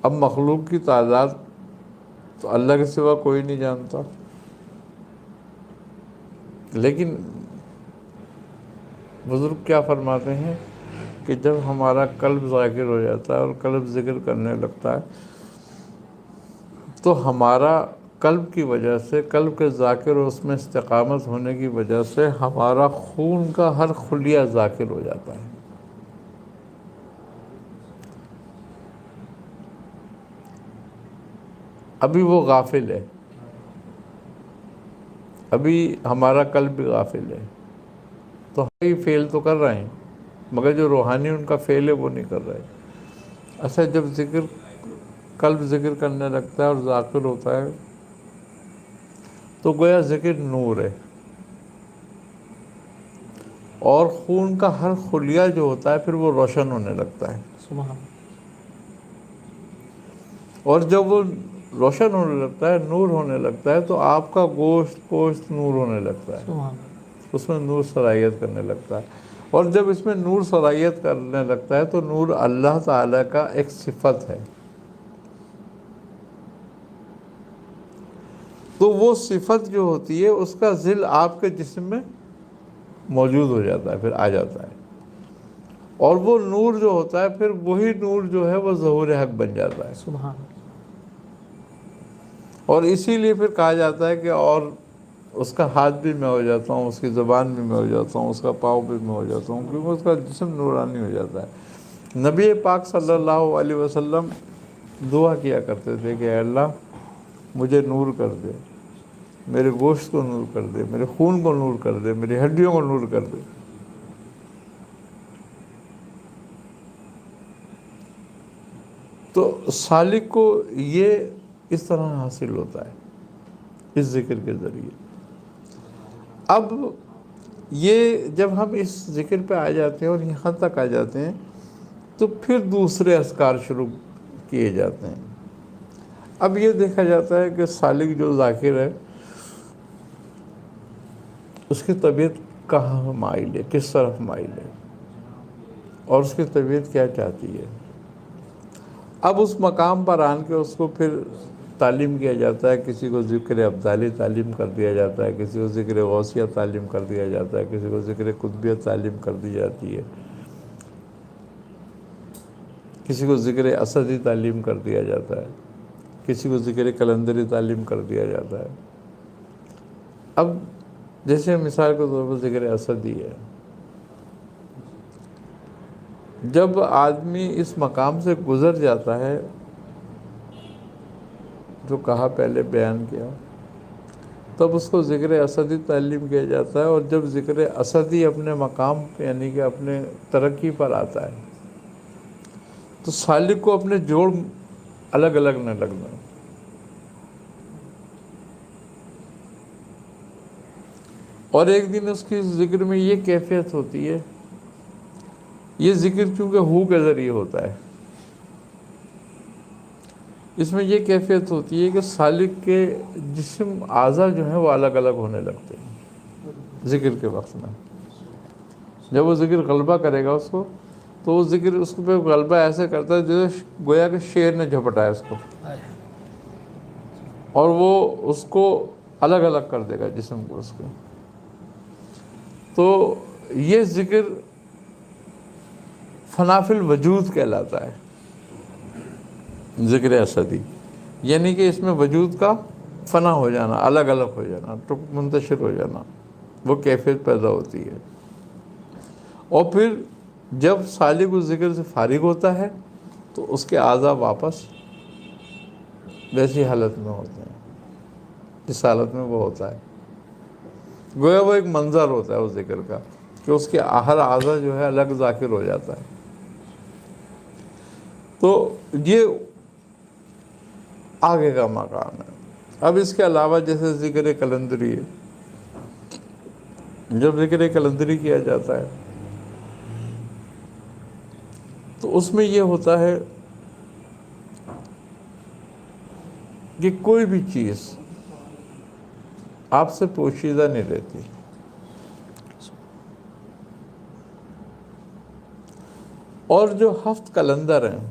اب مخلوق کی تعداد تو اللہ کے سوا کوئی نہیں جانتا، لیکن بزرگ کیا فرماتے ہیں کہ جب ہمارا قلب ذاکر ہو جاتا ہے اور قلب ذکر کرنے لگتا ہے تو ہمارا قلب کی وجہ سے، قلب کے ذاکر اور اس میں استقامت ہونے کی وجہ سے ہمارا خون کا ہر خلیہ ذاکر ہو جاتا ہے۔ ابھی وہ غافل ہے، ابھی ہمارا قلب بھی غافل ہے، تو ہم یہ فعل تو کر رہے ہیں مگر جو روحانی ان کا فعل ہے وہ نہیں کر رہے۔ اچھا، جب قلب ذکر کرنے لگتا ہے اور ذاکر ہوتا ہے تو گویا ذکر نور ہے، اور خون کا ہر خلیہ جو ہوتا ہے پھر وہ روشن ہونے لگتا ہے، سبحان اور جب وہ روشن ہونے لگتا ہے، نور ہونے لگتا ہے، تو آپ کا گوشت پوشت نور ہونے لگتا ہے، سبحان اس میں نور صلاحیت کرنے لگتا ہے۔ اور جب اس میں نور صلاحیت کرنے لگتا ہے تو نور اللہ تعالیٰ کا ایک صفت ہے، تو وہ صفت جو ہوتی ہے اس کا ظل آپ کے جسم میں موجود ہو جاتا ہے، پھر آ جاتا ہے، اور وہ نور جو ہوتا ہے پھر وہی نور جو ہے وہ ظہور حق بن جاتا ہے۔ سبحان اور اسی لیے پھر کہا جاتا ہے کہ اور اس کا ہاتھ بھی میں ہو جاتا ہوں، اس کی زبان بھی میں ہو جاتا ہوں، اس کا پاؤں بھی میں ہو جاتا ہوں، کیونکہ اس کا جسم نورانی ہو جاتا ہے۔ نبی پاک صلی اللہ علیہ وسلم دعا کیا کرتے تھے کہ اے اللہ مجھے نور کر دے، میرے گوشت کو نور کر دے، میرے خون کو نور کر دے، میری ہڈیوں کو نور کر دے۔ تو سالک کو یہ اس طرح حاصل ہوتا ہے، اس ذکر کے ذریعے۔ اب یہ جب ہم اس ذکر پہ آ جاتے ہیں اور یہاں تک آ جاتے ہیں تو پھر دوسرے اذکار شروع کیے جاتے ہیں۔ اب یہ دیکھا جاتا ہے کہ سالک جو ذاکر ہے اس کی طبیعت کہاں مائل ہے، کس طرف مائل ہے، اور اس کی طبیعت کیا چاہتی ہے۔ اب اس مقام پر آن کے اس کو پھر تعلیم کیا جاتا ہے، کسی کو ذکر ابدالی تعلیم کر دیا جاتا ہے، کسی کو ذکر غوثیہ تعلیم کر دیا جاتا ہے، کسی کو ذکر قطبیہ تعلیم کر دی جاتی ہے، کسی کو ذکر اسدی تعلیم کر دیا جاتا ہے، کسی کو ذکر قلندری تعلیم کر دیا جاتا ہے۔ اب جیسے مثال کے طور پر ذکر اسدی ہے، جب آدمی اس مقام سے گزر جاتا ہے جو کہا پہلے بیان کیا، تب اس کو ذکر اسدی تعلیم کیا جاتا ہے، اور جب ذکر اسدی اپنے مقام پہ یعنی کہ اپنے ترقی پر آتا ہے تو سالک کو اپنے جوڑ الگ الگ نہ لگنا، اور ایک دن اس کی ذکر میں یہ کیفیت ہوتی ہے، یہ ذکر چونکہ ہو کے ذریعے ہوتا ہے، اس میں یہ کیفیت ہوتی ہے کہ سالک کے جسم اعضاء جو ہیں وہ الگ الگ ہونے لگتے ہیں ذکر کے وقت میں۔ جب وہ ذکر غلبہ کرے گا اس کو تو وہ ذکر اس پہ غلبہ ایسے کرتا ہے جیسے گویا کہ شیر نے جھپٹا ہے اس کو، اور وہ اس کو الگ الگ کر دے گا جسم کو اس کے۔ تو یہ ذکر فنا فی الوجود کہلاتا ہے، ذکر اسدی، یعنی کہ اس میں وجود کا فنا ہو جانا، الگ الگ ہو جانا، منتشر ہو جانا، وہ کیفیت پیدا ہوتی ہے۔ اور پھر جب سالک اس ذکر سے فارغ ہوتا ہے تو اس کے اعضاء واپس ویسی حالت میں ہوتے ہیں جس حالت میں وہ ہوتا ہے، گویا وہ ایک منظر ہوتا ہے اس ذکر کا کہ اس کے ہر اعضاء جو ہے الگ ذاکر ہو جاتا ہے۔ تو یہ آگے کا مقام ہے۔ اب اس کے علاوہ جیسے ذکر قلندری ہے، جب ذکر قلندری کیا جاتا ہے تو اس میں یہ ہوتا ہے کہ کوئی بھی چیز آپ سے پوشیدہ نہیں رہتی، اور جو ہفت قلندر ہیں